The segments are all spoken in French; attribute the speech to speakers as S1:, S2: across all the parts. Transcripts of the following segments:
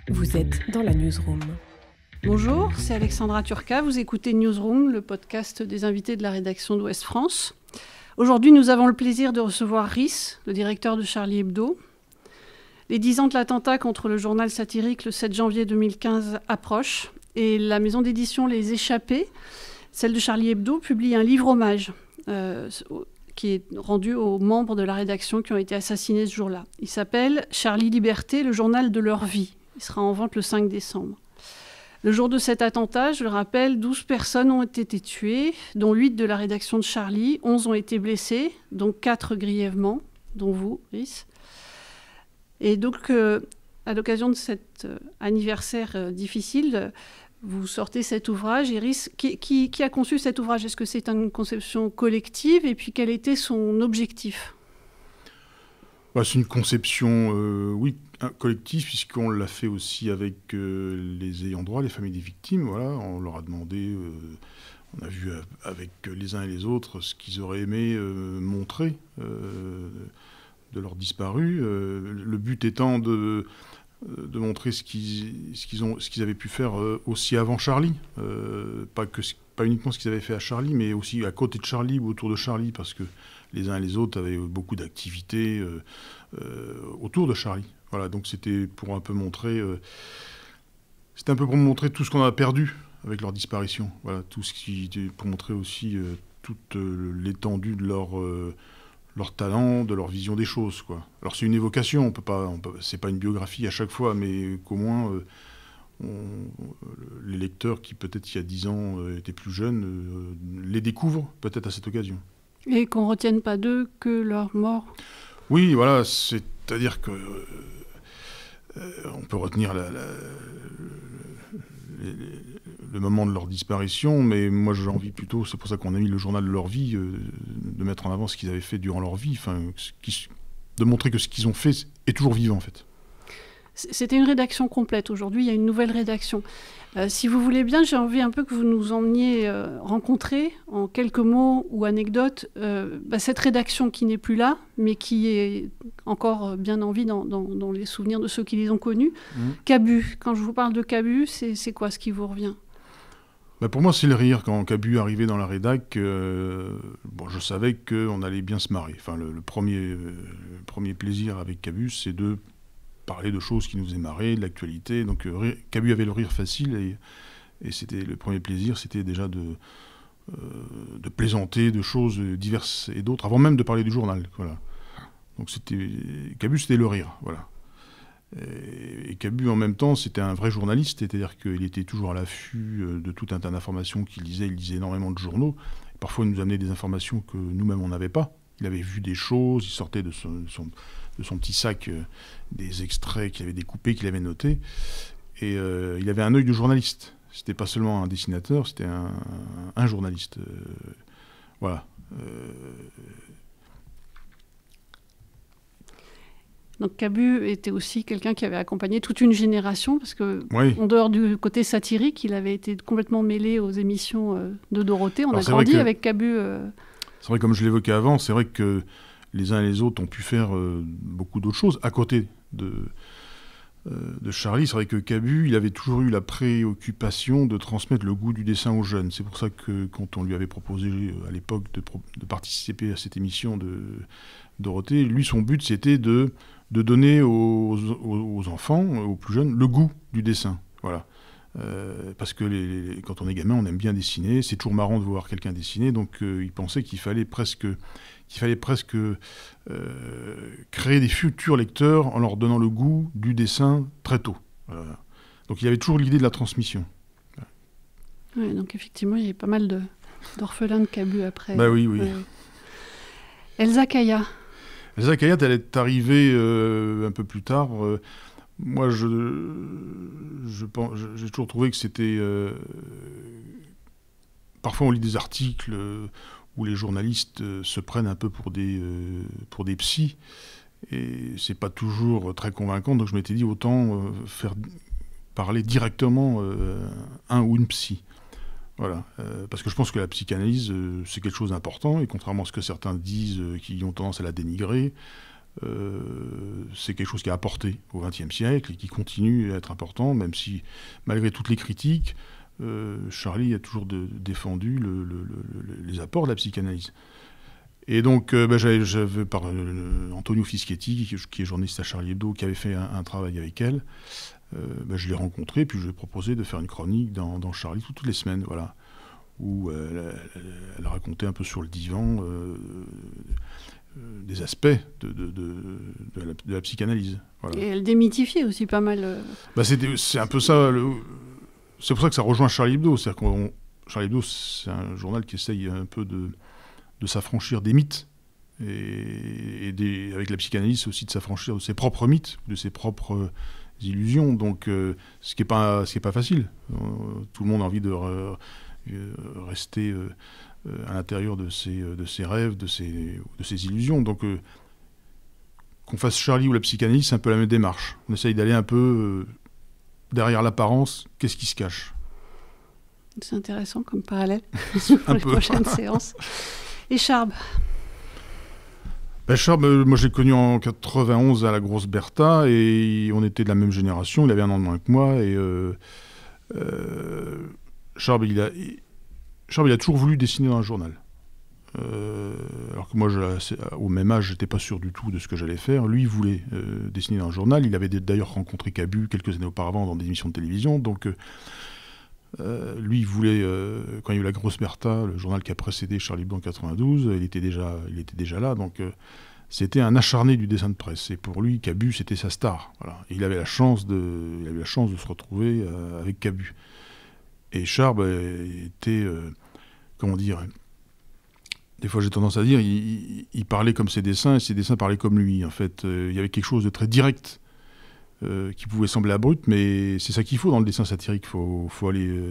S1: Vous êtes dans la Newsroom.
S2: Bonjour, c'est Alexandra Turca, vous écoutez Newsroom, le podcast des invités de la rédaction d'Ouest France. Aujourd'hui, nous avons le plaisir de recevoir Rhys, le directeur de Charlie Hebdo. Les 10 ans de l'attentat contre le journal satirique le 7 janvier 2015 approchent et la maison d'édition Les Échappés, celle de Charlie Hebdo, publie un livre-hommage qui est rendu aux membres de la rédaction qui ont été assassinés ce jour-là. Il s'appelle « Charlie Liberté, le journal de leur vie ». Il sera en vente le 5 décembre. Le jour de cet attentat, je le rappelle, 12 personnes ont été tuées, dont 8 de la rédaction de Charlie, 11 ont été blessées, dont 4 grièvement, dont vous, Rhys. Et donc, à l'occasion de cet anniversaire difficile, vous sortez cet ouvrage. Et Rhys, qui a conçu cet ouvrage? Est-ce que c'est une conception collective? Et puis, quel était son objectif?
S3: C'est une conception, oui, collective, puisqu'on l'a fait aussi avec les ayants droit, les familles des victimes. Voilà, on leur a demandé, on a vu avec les uns et les autres ce qu'ils auraient aimé montrer de leurs disparus. Le but étant de montrer ce qu'ils avaient pu faire aussi avant Charlie. Pas uniquement ce qu'ils avaient fait à Charlie, mais aussi à côté de Charlie ou autour de Charlie, parce que les uns et les autres avaient beaucoup d'activités autour de Charlie. Voilà, donc c'était pour un peu montrer, pour montrer tout ce qu'on a perdu avec leur disparition. Voilà, pour montrer aussi toute l'étendue de leur talent, de leur vision des choses, quoi. Alors c'est une évocation, c'est pas une biographie à chaque fois, mais qu'au moins les lecteurs qui peut-être il y a 10 ans étaient plus jeunes les découvrent peut-être à cette occasion. Et
S2: qu'on ne retienne pas d'eux que leur mort.
S3: Oui, voilà, c'est-à-dire que on peut retenir le moment de leur disparition, mais moi j'ai envie plutôt, c'est pour ça qu'on a mis le journal de leur vie, de mettre en avant ce qu'ils avaient fait durant leur vie, de montrer que ce qu'ils ont fait est toujours vivant en fait.
S2: C'était une rédaction complète. Aujourd'hui, il y a une nouvelle rédaction. Si vous voulez bien, j'ai envie un peu que vous nous emmeniez rencontrer, en quelques mots ou anecdotes, cette rédaction qui n'est plus là, mais qui est encore bien en vie dans les souvenirs de ceux qui les ont connus. Cabu, quand je vous parle de Cabu, c'est quoi ce qui vous revient?
S3: Pour moi, c'est le rire. Quand Cabu arrivait dans la rédac, je savais qu'on allait bien se marrer. Enfin, le premier plaisir avec Cabu, c'est de parler de choses qui nous faisaient marrer, de l'actualité. Donc Cabu avait le rire facile et c'était le premier plaisir, c'était déjà de plaisanter de choses diverses et d'autres, avant même de parler du journal. Voilà. Donc Cabu, c'était le rire. Voilà. Et Cabu, en même temps, c'était un vrai journaliste, c'est-à-dire qu'il était toujours à l'affût de tout un tas d'informations qu'il lisait. Il lisait énormément de journaux. Et parfois, il nous amenait des informations que nous-mêmes, on n'avait pas. Il avait vu des choses, il sortait de son petit sac des extraits qu'il avait découpés, qu'il avait notés. Et il avait un œil de journaliste. C'était pas seulement un dessinateur, c'était un journaliste. Voilà.
S2: Donc Cabu était aussi quelqu'un qui avait accompagné toute une génération, parce que
S3: oui.
S2: En dehors du côté satirique, il avait été complètement mêlé aux émissions de Dorothée. On a grandi avec Cabu.
S3: C'est vrai, comme je l'évoquais avant, c'est vrai que les uns et les autres ont pu faire beaucoup d'autres choses à côté de Charlie. C'est vrai que Cabu, il avait toujours eu la préoccupation de transmettre le goût du dessin aux jeunes. C'est pour ça que quand on lui avait proposé à l'époque de participer à cette émission de Dorothée, lui, son but, c'était de donner aux enfants, aux plus jeunes, le goût du dessin. Voilà. Parce que quand on est gamin, on aime bien dessiner. C'est toujours marrant de voir quelqu'un dessiner. Donc, il pensait qu'il fallait presque créer des futurs lecteurs en leur donnant le goût du dessin très tôt. Voilà. Donc, il avait toujours l'idée de la transmission.
S2: Oui, donc effectivement, il y avait pas mal d'orphelins de Cabu après.
S3: Oui.
S2: Elsa Caya.
S3: Elsa Caya, elle est arrivée un peu plus tard. Moi, j'ai toujours trouvé que c'était... parfois, on lit des articles où les journalistes se prennent un peu pour des psys, et c'est pas toujours très convaincant. Donc, je m'étais dit, autant faire parler directement un ou une psy. Voilà, parce que je pense que la psychanalyse, c'est quelque chose d'important, et contrairement à ce que certains disent, qui ont tendance à la dénigrer, c'est quelque chose qui a apporté au XXe siècle et qui continue à être important, même si, malgré toutes les critiques, Charlie a toujours défendu les apports de la psychanalyse. Et donc, j'avais par Antonio Fischetti, qui est journaliste à Charlie Hebdo, qui avait fait un travail avec elle. Je l'ai rencontré, puis je lui ai proposé de faire une chronique dans Charlie toutes les semaines, voilà, où elle racontait un peu sur le divan des aspects de la psychanalyse. Voilà.
S2: Et elle démythifiait aussi pas mal.
S3: C'est un peu ça. C'est pour ça que ça rejoint Charlie Hebdo. Charlie Hebdo, c'est un journal qui essaye un peu de s'affranchir des mythes. Et avec la psychanalyse, aussi de s'affranchir de ses propres mythes, de ses propres illusions. Donc, ce qui est pas facile. Tout le monde a envie de rester à l'intérieur de ses rêves, de ses illusions. Donc, qu'on fasse Charlie ou la psychanalyse, c'est un peu la même démarche. On essaye d'aller un peu derrière l'apparence. Qu'est-ce qui se cache ?
S2: C'est intéressant comme parallèle pour les prochaines séances. Et Charb ?
S3: Charb, moi je l'ai connu en 91 à la Grosse Bertha, et on était de la même génération. Il avait un an de moins que moi, et Charb, il a toujours voulu dessiner dans un journal. Alors que moi, au même âge, j'étais pas sûr du tout de ce que j'allais faire. Lui, il voulait dessiner dans un journal. Il avait d'ailleurs rencontré Cabu quelques années auparavant dans des émissions de télévision. Donc, lui, il voulait, quand il y a eu la Grosse Bertha, le journal qui a précédé Charlie Hebdo en 92, il était déjà là. Donc, c'était un acharné du dessin de presse. Et pour lui, Cabu, c'était sa star. Voilà. Et il avait la chance de se retrouver avec Cabu. Et Charb était, comment dire, des fois j'ai tendance à dire, il parlait comme ses dessins, et ses dessins parlaient comme lui. En fait, il y avait quelque chose de très direct qui pouvait sembler abrupt, mais c'est ça qu'il faut dans le dessin satirique. Il faut aller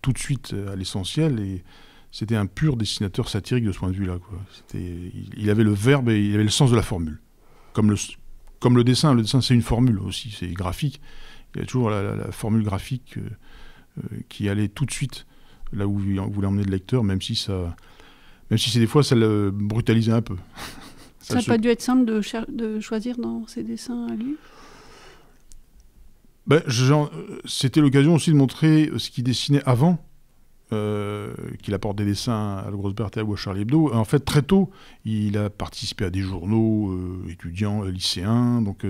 S3: tout de suite à l'essentiel, et c'était un pur dessinateur satirique de ce point de vue-là, quoi. Il avait le verbe et il avait le sens de la formule. Comme le dessin. Le dessin, c'est une formule aussi, c'est graphique. Il y a toujours la formule graphique qui allait tout de suite là où vous voulez emmener le lecteur, même si c'est des fois ça le brutalisait un peu.
S2: Ça n'a pas dû être simple de choisir dans ses dessins à lui ?
S3: C'était l'occasion aussi de montrer ce qu'il dessinait avant qu'il apporte des dessins à la Grosse Bertha ou à Charlie Hebdo. En fait, très tôt, il a participé à des journaux étudiants, lycéens. Donc,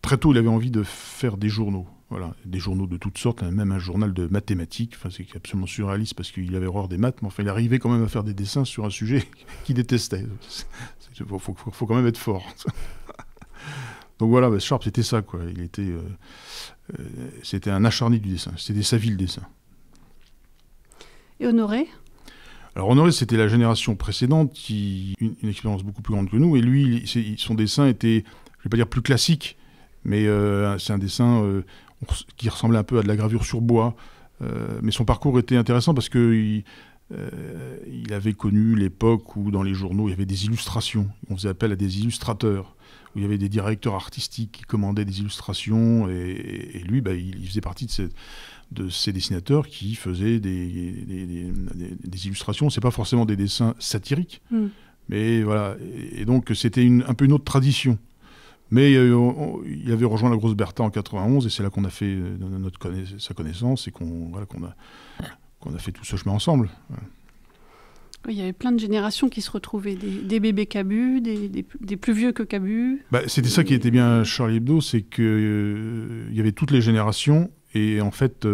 S3: très tôt, il avait envie de faire des journaux. Voilà, des journaux de toutes sortes, même un journal de mathématiques. Enfin, c'est absolument surréaliste parce qu'il avait horreur des maths, mais enfin, il arrivait quand même à faire des dessins sur un sujet qu'il détestait. Faut quand même être fort. Donc voilà, Charb, c'était ça, quoi. C'était un acharné du dessin. C'était sa vie, le dessin.
S2: Et Honoré ?
S3: Alors Honoré, c'était la génération précédente, une expérience beaucoup plus grande que nous, et lui, son dessin était, je ne vais pas dire plus classique, mais c'est un dessin qui ressemblait un peu à de la gravure sur bois. Mais son parcours était intéressant parce qu'il avait connu l'époque où dans les journaux, il y avait des illustrations. On faisait appel à des illustrateurs, où il y avait des directeurs artistiques qui commandaient des illustrations, et lui, il faisait partie de ces dessinateurs qui faisaient des illustrations. C'est pas forcément des dessins satiriques, mais voilà. Et donc c'était un peu une autre tradition. Mais il avait rejoint la Grosse Bertha en 91, et c'est là qu'on a fait sa connaissance, et qu'on a fait tout ce chemin ensemble.
S2: Oui, il y avait plein de générations qui se retrouvaient, des bébés Cabu, des plus vieux que Cabu.
S3: C'était ça qui était bien à Charlie Hebdo, c'est qu'il y avait toutes les générations, et en fait,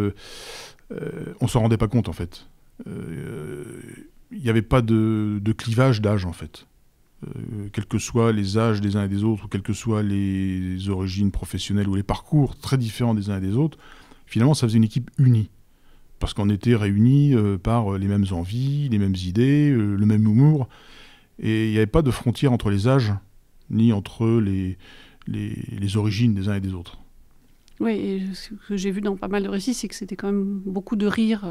S3: on s'en rendait pas compte, en fait. Il n'y avait pas de clivage d'âge, en fait. Quels que soient les âges des uns et des autres, ou quelles que soient les origines professionnelles ou les parcours très différents des uns et des autres, finalement, ça faisait une équipe unie. Parce qu'on était réunis par les mêmes envies, les mêmes idées, le même humour. Et il n'y avait pas de frontière entre les âges, ni entre les origines des uns et des autres.
S2: Oui, et ce que j'ai vu dans pas mal de récits, c'est que c'était quand même beaucoup de rire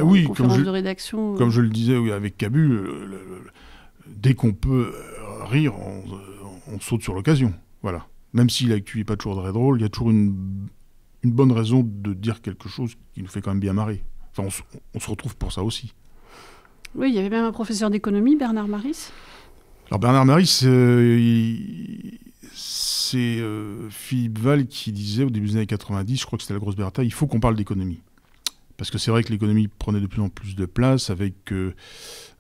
S3: oui,
S2: conférences de rédaction.
S3: Comme je le disais avec Cabu, dès qu'on peut rire, on saute sur l'occasion. Voilà. Même si l'actu n'est pas toujours très drôle, il y a toujours une bonne raison de dire quelque chose qui nous fait quand même bien marrer. Enfin, on se retrouve pour ça aussi.
S2: Oui, il y avait même un professeur d'économie, Bernard Maris.
S3: Alors Bernard Marie, c'est Philippe Val qui disait au début des années 90, je crois que c'était la grosse bataille, il faut qu'on parle d'économie. Parce que c'est vrai que l'économie prenait de plus en plus de place avec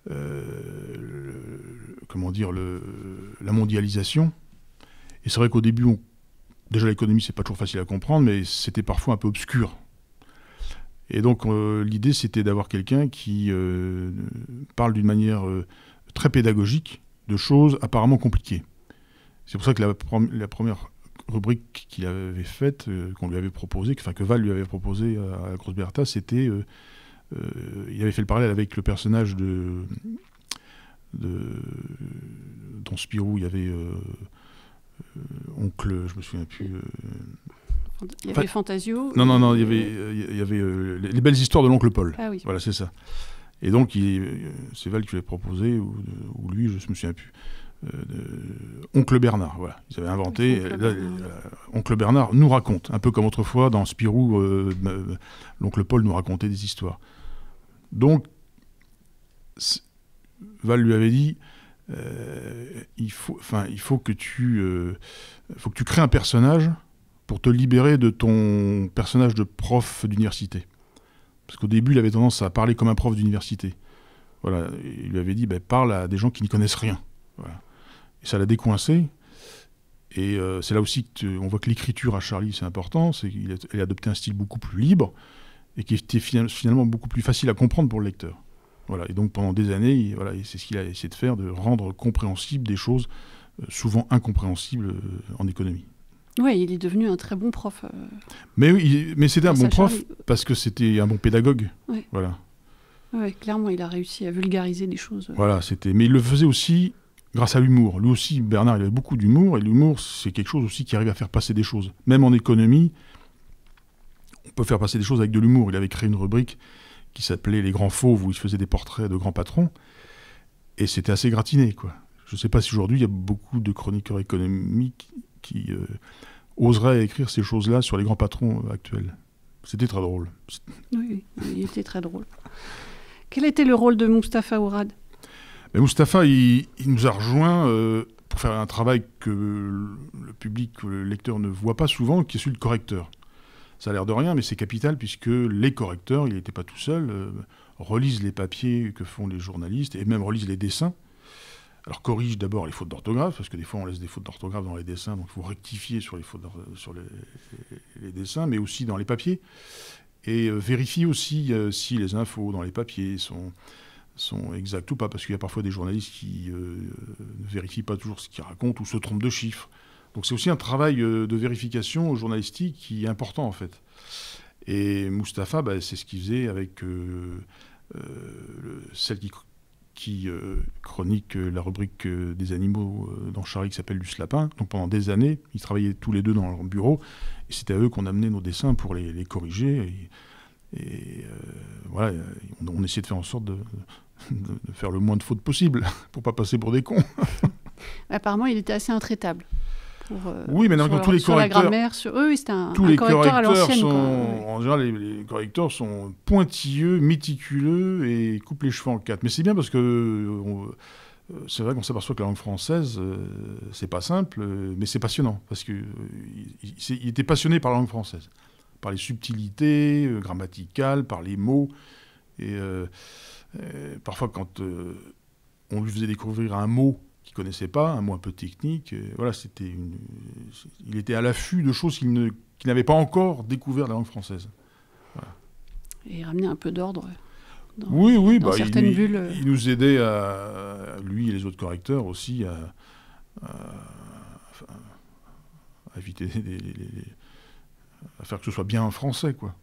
S3: la mondialisation. Et c'est vrai qu'au début, déjà l'économie, c'est pas toujours facile à comprendre, mais c'était parfois un peu obscur. Et donc l'idée, c'était d'avoir quelqu'un qui parle d'une manière très pédagogique de choses apparemment compliquées. C'est pour ça que la première rubrique qu'il avait faite, qu'on lui avait proposée, que Val lui avait proposé à la Grosse Bertha, c'était... il avait fait le parallèle avec le personnage dans Spirou, il y avait Oncle... Je me souviens plus...
S2: Il y avait Fantasio.
S3: Non, il y avait les belles histoires de l'oncle Paul.
S2: Ah oui.
S3: Voilà, c'est ça. Et donc, c'est Val qui lui avait proposé, ou lui, je ne me souviens plus. Oncle Bernard, voilà. Ils avaient inventé. Oncle Bernard nous raconte, un peu comme autrefois dans Spirou, l'oncle Paul nous racontait des histoires. Donc, Val lui avait dit il faut que tu crées un personnage pour te libérer de ton personnage de prof d'université. Parce qu'au début, il avait tendance à parler comme un prof d'université. Voilà. Il lui avait dit parle à des gens qui n'y connaissent rien. Voilà. Et ça l'a décoincé. Et c'est là aussi qu'on voit que l'écriture à Charlie, c'est important. C'est qu'il a adopté un style beaucoup plus libre et qui était finalement beaucoup plus facile à comprendre pour le lecteur. Voilà. Et donc pendant des années, c'est ce qu'il a essayé de faire, de rendre compréhensibles des choses souvent incompréhensibles en économie.
S2: Oui, il est devenu un très bon prof.
S3: Mais c'était un bon prof parce que c'était un bon pédagogue.
S2: Oui.
S3: Voilà.
S2: Oui, clairement, il a réussi à vulgariser des choses.
S3: Voilà, mais il le faisait aussi grâce à l'humour. Lui aussi, Bernard, il avait beaucoup d'humour, et l'humour, c'est quelque chose aussi qui arrive à faire passer des choses. Même en économie, on peut faire passer des choses avec de l'humour. Il avait créé une rubrique qui s'appelait Les Grands Fauves, où il faisait des portraits de grands patrons, et c'était assez gratiné, quoi. Je ne sais pas si aujourd'hui, il y a beaucoup de chroniqueurs économiques qui oseraient écrire ces choses-là sur les grands patrons actuels. C'était très drôle.
S2: Oui, il était très drôle. Quel était le rôle de Mustapha Ourad ?
S3: Mustapha, il nous a rejoints pour faire un travail que le public, le lecteur ne voit pas souvent, qui est celui de correcteur. Ça a l'air de rien, mais c'est capital, puisque les correcteurs, il n'était pas tout seul, relisent les papiers que font les journalistes, et même relisent les dessins. Alors corrige d'abord les fautes d'orthographe, parce que des fois on laisse des fautes d'orthographe dans les dessins, donc il faut rectifier sur les fautes sur les dessins, mais aussi dans les papiers. Et vérifie aussi si les infos dans les papiers sont exactes ou pas, parce qu'il y a parfois des journalistes qui ne vérifient pas toujours ce qu'ils racontent ou se trompent de chiffres. Donc c'est aussi un travail de vérification journalistique qui est important en fait. Et Mustapha, c'est ce qu'il faisait avec celle qui chronique la rubrique des animaux dans Charlie qui s'appelle Luce Lapin. Donc pendant des années, ils travaillaient tous les deux dans leur bureau, et c'était à eux qu'on amenait nos dessins pour les corriger. Et voilà, on essayait de faire en sorte de faire le moins de fautes possible, pour pas passer pour des cons.
S2: Apparemment, il était assez intraitable.
S3: Oui, mais tous les correcteurs...
S2: la grammaire, c'était un correcteur à l'ancienne.
S3: En général, les correcteurs sont pointilleux, méticuleux et coupent les cheveux en quatre. Mais c'est bien parce que c'est vrai qu'on s'aperçoit que la langue française, c'est pas simple, mais c'est passionnant. Parce qu'il était passionné par la langue française, par les subtilités grammaticales, par les mots. Et parfois, quand on lui faisait découvrir un mot qu'il ne connaissait pas, un mot un peu technique, voilà, il était à l'affût de choses qu'il n'avait pas encore découvert de la langue française. Voilà.
S2: Et il ramenait un peu d'ordre dans certaines bulles.
S3: Il nous aidait, lui et les autres correcteurs aussi, à éviter à faire que ce soit bien en français, quoi.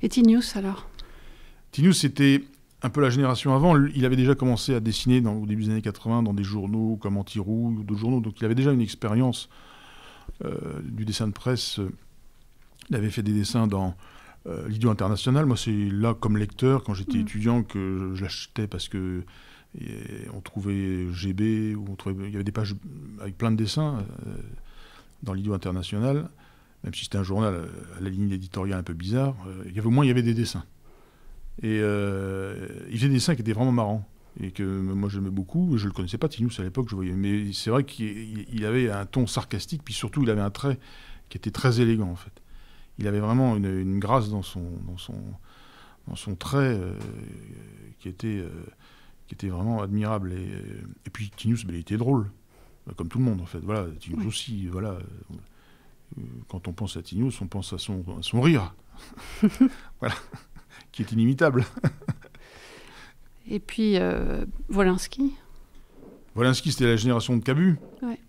S2: Et Tinius, alors ?
S3: Tinius, c'était un peu la génération avant. Il avait déjà commencé à dessiner au début des années 80 dans des journaux comme Antirou ou d'autres journaux. Donc il avait déjà une expérience du dessin de presse. Il avait fait des dessins dans l'Idiot International. Moi, c'est là, comme lecteur, quand j'étais étudiant, que je l'achetais parce que on trouvait GB, il y avait des pages avec plein de dessins dans l'Idiot International. Même si c'était un journal à la ligne éditoriale un peu bizarre, au moins il y avait des dessins. Et il faisait des dessins qui étaient vraiment marrants. et que moi j'aimais beaucoup. Je ne le connaissais pas, Tinous, à l'époque, je voyais. Mais c'est vrai qu'il avait un ton sarcastique, puis surtout, il avait un trait qui était très élégant, en fait. Il avait vraiment une grâce dans son trait qui était vraiment admirable. Et puis Tinous, il était drôle, comme tout le monde, en fait. Voilà, Tinous aussi, voilà. Quand on pense à Tinous, on pense à son rire, voilà, qui est inimitable.
S2: Et puis, Wolinski.
S3: Wolinski, c'était la génération de Cabu.
S2: Ouais.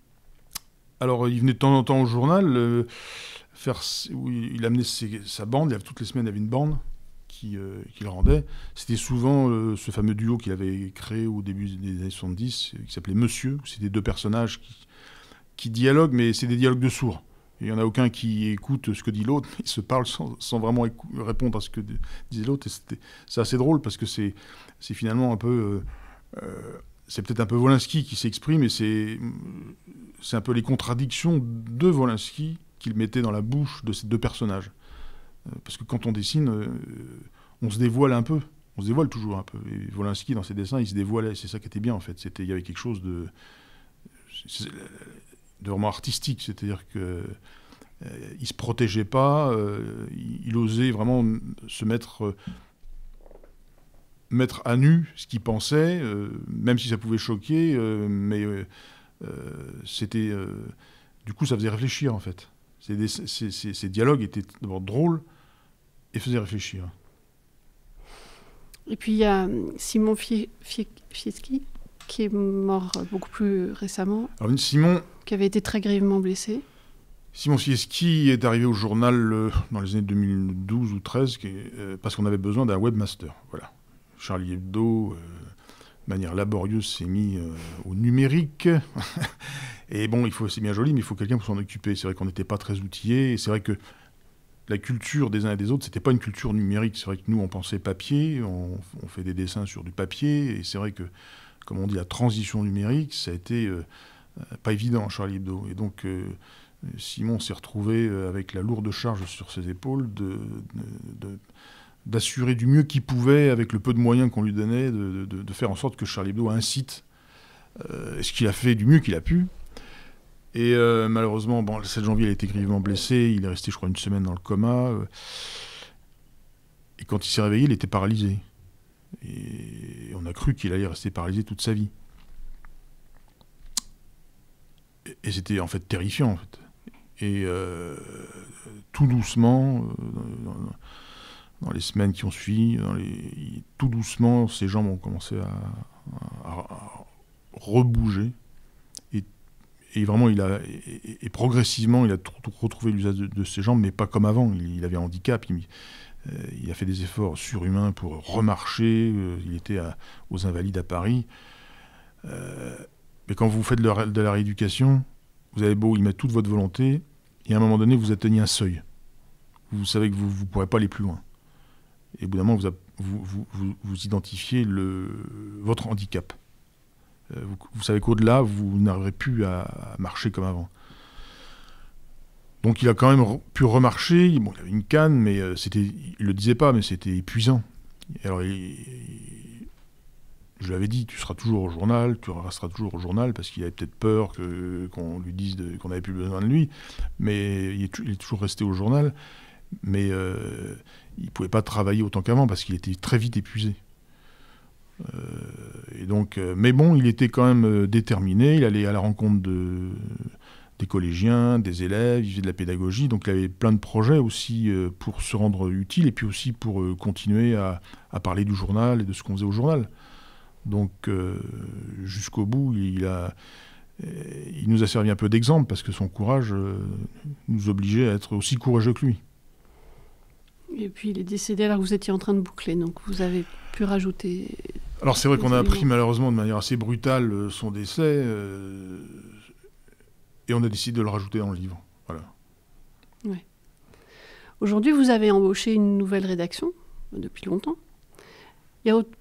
S3: Alors, il venait de temps en temps au journal, il amenait sa bande, toutes les semaines, il y avait une bande qu'il rendait. C'était souvent ce fameux duo qu'il avait créé au début des années 70, qui s'appelait Monsieur. C'était deux personnages qui dialoguent, mais c'est des dialogues de sourds. Il n'y en a aucun qui écoute ce que dit l'autre, ils se parlent sans vraiment répondre à ce que disait l'autre. Et c'est assez drôle parce que c'est finalement un peu... c'est peut-être un peu Wolinski qui s'exprime, et c'est un peu les contradictions de Wolinski qu'il mettait dans la bouche de ces deux personnages. Parce que quand on dessine, on se dévoile un peu. On se dévoile toujours un peu. Et Wolinski, dans ses dessins, il se dévoilait. C'est ça qui était bien, en fait. Il y avait quelque chose de vraiment artistique. C'est-à-dire que il se protégeait pas. Il osait vraiment se mettre à nu ce qu'il pensait, même si ça pouvait choquer. Mais c'était... du coup, ça faisait réfléchir, en fait. Ces dialogues étaient d'abord drôles et faisaient réfléchir.
S2: Et puis il y a Simon Fieschi, qui est mort beaucoup plus récemment,
S3: Alors, Simon,
S2: qui avait été très grièvement blessé.
S3: Simon Fieschi est arrivé au journal dans les années 2012 ou 2013 parce qu'on avait besoin d'un webmaster. Voilà. Charlie Hebdo, de manière laborieuse, s'est mis au numérique. Et bon, c'est bien joli, mais il faut quelqu'un pour s'en occuper. C'est vrai qu'on n'était pas très outillés. Et c'est vrai que la culture des uns et des autres, c'était pas une culture numérique. C'est vrai que nous, on pensait papier, on fait des dessins sur du papier. Et c'est vrai que, comme on dit, la transition numérique, ça a été pas évident, Charlie Hebdo. Et donc, Simon s'est retrouvé avec la lourde charge sur ses épaules d'assurer du mieux qu'il pouvait, avec le peu de moyens qu'on lui donnait, de faire en sorte que Charlie Hebdo a un site. Ce qu'il a fait du mieux qu'il a pu. Et malheureusement, le 7 janvier, il a été grièvement blessé. Il est resté, je crois, une semaine dans le coma. Et quand il s'est réveillé, il était paralysé. Et on a cru qu'il allait rester paralysé toute sa vie. Et c'était en fait terrifiant, en fait. Et tout doucement, dans les semaines qui ont suivi, tout doucement, ses jambes ont commencé à rebouger. Et vraiment, et progressivement, il a retrouvé l'usage de ses jambes, mais pas comme avant. Il avait un handicap. Il a fait des efforts surhumains pour remarcher. Il était aux Invalides à Paris. Mais quand vous faites de la rééducation, vous avez beau y mettre toute votre volonté, et à un moment donné, vous atteignez un seuil. Vous savez que vous ne pourrez pas aller plus loin. Et au bout d'un moment, vous identifiez votre handicap. Vous savez qu'au-delà, vous n'arriverez plus à marcher comme avant. Donc il a quand même pu remarcher. Bon, il avait une canne, mais il le disait pas, mais c'était épuisant. Alors je lui avais dit, tu seras toujours au journal, tu resteras toujours au journal, parce qu'il avait peut-être peur qu'on lui dise qu'on n'avait plus besoin de lui. Mais il est toujours resté au journal. Mais il ne pouvait pas travailler autant qu'avant, parce qu'il était très vite épuisé. Et donc, mais bon, il était quand même déterminé. Il allait à la rencontre des collégiens, des élèves, il faisait de la pédagogie. Donc il avait plein de projets aussi pour se rendre utile, et puis aussi pour continuer à parler du journal et de ce qu'on faisait au journal. Donc jusqu'au bout, il nous a servi un peu d'exemple, parce que son courage nous obligeait à être aussi courageux que lui.
S2: Et puis il est décédé alors que vous étiez en train de boucler, donc vous avez pu rajouter...
S3: Alors c'est vrai qu'on a appris malheureusement de manière assez brutale son décès, et on a décidé de le rajouter dans le livre. Voilà.
S2: Ouais. Aujourd'hui, vous avez embauché une nouvelle rédaction, depuis longtemps.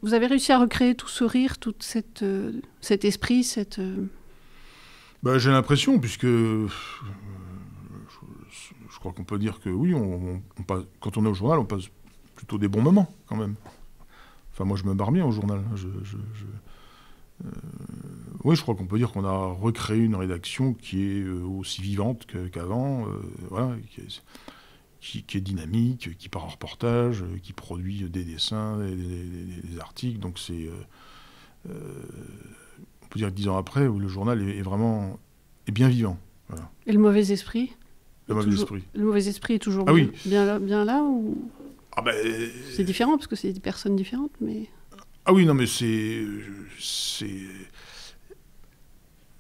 S2: Vous avez réussi à recréer tout ce rire, tout cet esprit,
S3: J'ai l'impression, puisque je crois qu'on peut dire que oui, quand on est au journal, on passe plutôt des bons moments, quand même. Enfin, moi, je me barre bien au journal. Oui, je crois qu'on peut dire qu'on a recréé une rédaction qui est aussi vivante qu'avant, voilà, qui est dynamique, qui part en reportage, qui produit des dessins, des articles. Donc c'est, on peut dire que 10 ans après, où le journal est bien vivant. Voilà.
S2: Et le mauvais esprit?
S3: Le
S2: mauvais esprit est toujours bien là ou... C'est différent parce que c'est des personnes différentes, mais...
S3: Ah oui, non, mais c'est...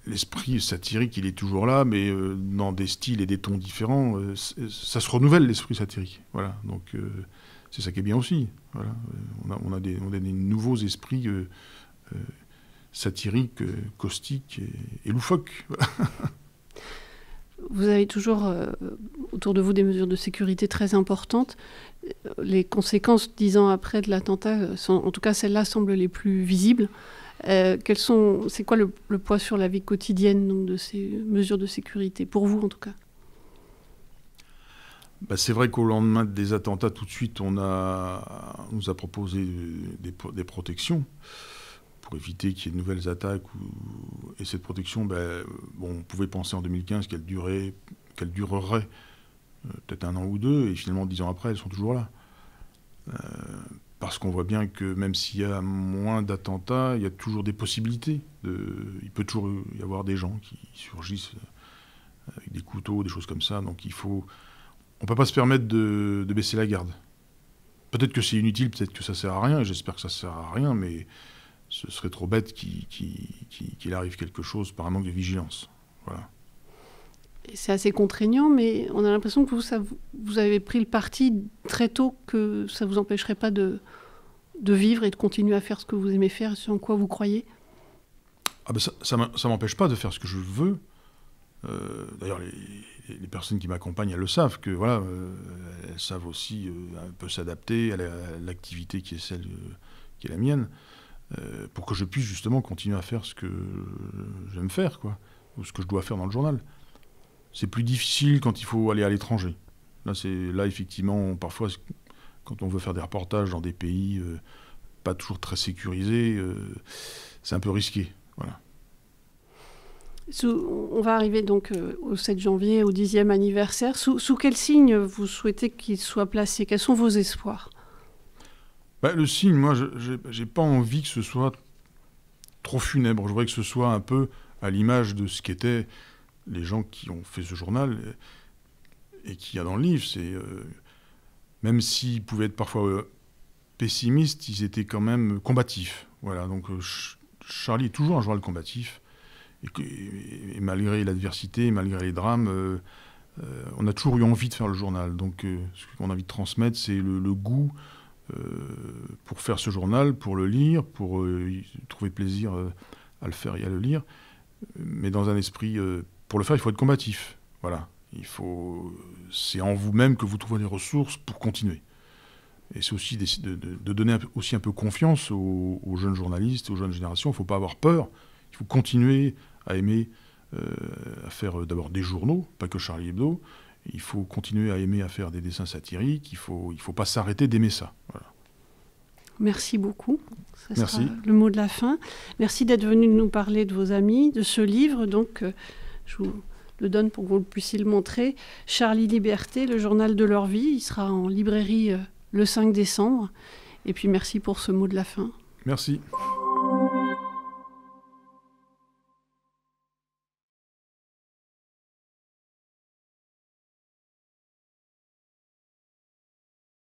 S3: L'esprit satirique, il est toujours là, mais dans des styles et des tons différents. Ça se renouvelle, l'esprit satirique. Voilà. Donc, c'est ça qui est bien aussi. Voilà. On a des nouveaux esprits satiriques, caustiques et loufoques.
S2: Vous avez toujours autour de vous des mesures de sécurité très importantes. Les conséquences, 10 ans après de l'attentat, en tout cas celles-là, semblent les plus visibles. C'est quoi le poids sur la vie quotidienne donc, de ces mesures de sécurité, pour vous en tout cas?
S3: C'est vrai qu'au lendemain des attentats, tout de suite, on nous a proposé des protections pour éviter qu'il y ait de nouvelles attaques. Et cette protection, on pouvait penser en 2015 qu'elle durerait peut-être 1 an ou 2, et finalement 10 ans après, elles sont toujours là. Parce qu'on voit bien que même s'il y a moins d'attentats, il y a toujours des possibilités. Il peut toujours y avoir des gens qui surgissent avec des couteaux, des choses comme ça. Donc on ne peut pas se permettre de baisser la garde. Peut-être que c'est inutile, peut-être que ça ne sert à rien, et j'espère que ça ne sert à rien, mais ce serait trop bête qu'il arrive quelque chose par un manque de vigilance. Voilà.
S2: C'est assez contraignant, mais on a l'impression que vous avez pris le parti très tôt que ça ne vous empêcherait pas de vivre et de continuer à faire ce que vous aimez faire et ce en quoi vous croyez.
S3: Ça ne m'empêche pas de faire ce que je veux. D'ailleurs, les personnes qui m'accompagnent, elles le savent, que voilà, elles savent aussi un peu s'adapter à l'activité qui est celle qui est la mienne, pour que je puisse justement continuer à faire ce que j'aime faire, quoi, ou ce que je dois faire dans le journal. C'est plus difficile quand il faut aller à l'étranger. Là, effectivement, parfois, quand on veut faire des reportages dans des pays pas toujours très sécurisés, c'est un peu risqué. Voilà.
S2: On va arriver donc au 7 janvier, au 10e anniversaire. Sous quel signe vous souhaitez qu'il soit placé? Quels sont vos espoirs?
S3: Le signe, moi, j'ai pas envie que ce soit trop funèbre. Je voudrais que ce soit un peu à l'image de ce qu'étaient les gens qui ont fait ce journal et qu'il y a dans le livre. Même s'ils pouvaient être parfois pessimistes, ils étaient quand même combatifs. Voilà, donc Charlie est toujours un journal combatif. Et malgré l'adversité, malgré les drames, on a toujours eu envie de faire le journal. Donc ce qu'on a envie de transmettre, c'est le goût pour faire ce journal, pour le lire, pour trouver plaisir à le faire et à le lire. Mais dans un esprit... pour le faire, il faut être combatif. Voilà. C'est en vous-même que vous trouvez les ressources pour continuer. Et c'est aussi de donner aussi un peu confiance aux jeunes journalistes, aux jeunes générations. Il ne faut pas avoir peur. Il faut continuer à aimer, à faire d'abord des journaux, pas que Charlie Hebdo. Il faut continuer à aimer à faire des dessins satiriques. Il faut pas s'arrêter d'aimer ça. Voilà.
S2: Merci beaucoup. Ça
S3: Merci.
S2: sera le mot de la fin. Merci d'être venu nous parler de vos amis, de ce livre. Donc, je vous le donne pour que vous puissiez le montrer. Charlie Liberté, le journal de leur vie. Il sera en librairie le 5 décembre. Et puis, merci pour ce mot de la fin.
S3: Merci.